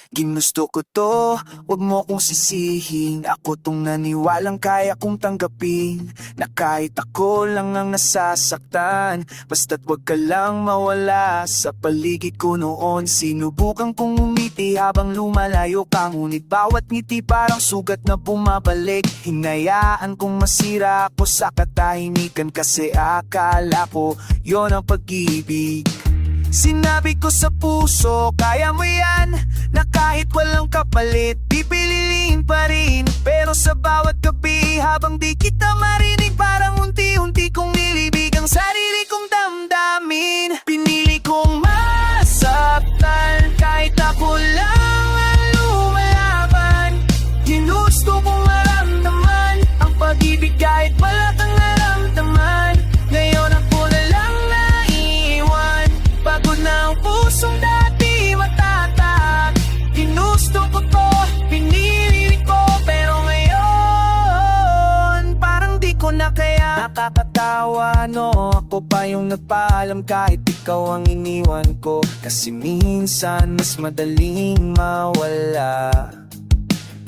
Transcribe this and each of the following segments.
Ginusto ko to, wag mo kong sisihin. Ako tong naniwalang kaya kong tanggapin, na kahit ako lang ang nasasaktan, basta't wag ka lang mawala sa paligid ko noon. Sinubukan kong umiti habang lumalayo ka, ngunit bawat ngiti parang sugat na bumabalik. Hinayaan kong masira ako sa katahimikan, kasi akala ko yon ang pag-ibig. Sinabi ko sa puso, kaya mo yan, na kahit walang kapalit, pipiliin pa rin. Pero sa bawat gabi, habang di kita marinig, parang unti-unti kong nilibig ang sarili kong damdamin. Pinili kong masaktan, kahit ako lang ang lumalaban. Ginusto kong maramdaman ang pag-ibig kahit wala kang naramdaman. Ngayon ako na lang naiiwan, pagod na ang pusong dati matatak. Ginusto ko to, pinili ko, pero ngayon parang di ko na kaya. Nakakatawa, no? Ako pa yung nagpaalam kahit ikaw ang iniwan ko, kasi minsan mas madaling mawala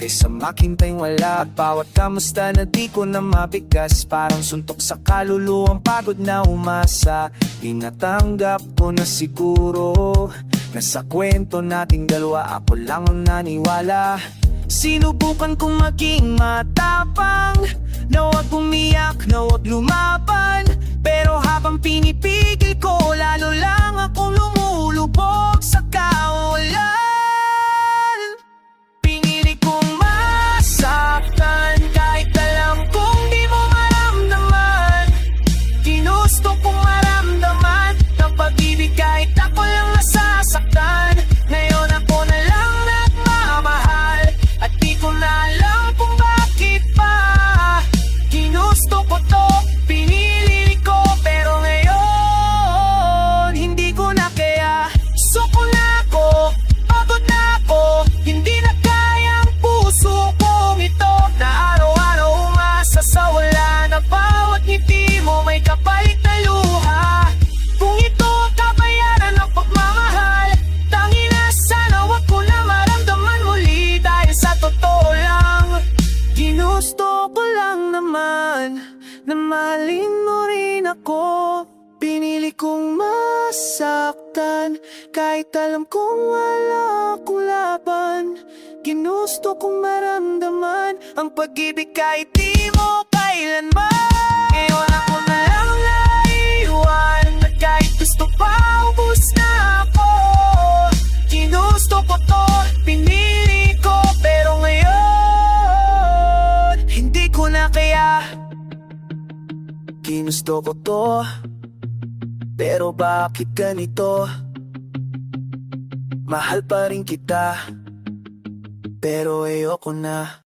kaysa maghintay wala. At bawat kamusta na di ko na mabigas, parang suntok sa kaluluwang pagod na umasa. Tinatanggap ko na siguro na sa kwento nating dalawa ako lang ang naniwala. Sinubukan kong maging matapang, na wag umiyak, na wag lumaban. Pero habang pinipigil ko, lalo lang akong lumulubog sa kawalan. Pinili kong masaktan, kahit alam kong di mo maramdaman. Ginusto kong maramdaman ng pag-ibig kahit ako lang nasasaktan. Ngayon ako na lang nagmamahal, at di ko na alam kung bakit pa. Ginusto ko to, pinili ko, pero ngayon hindi ko na kaya. Suko na ako, pagod na ako, hindi na kaya ang puso kong ito, na araw-araw umasa sa wala. Na bawat ngiti mo may kapalit na luha. Kung ito ang kabayaran ng pagmamahal, tangin na sana wag ko na maramdaman muli. Dahil sa totoo lang, ginusto ko lang naman na mahalin mo rin ako. Pinili kong masaktan, kahit alam kong wala akong laban. Ginusto kong maramdaman ang pag-ibig kahit di mo kailanman. Ngayon ako na lang naiwan, at kahit gusto pa, ubus na ako. Ginusto ko to, pinili ko, pero ngayon hindi ko na kaya. Ginusto ko to, pero bakit ganito? Mahal pa rin kita, pero ayoko na.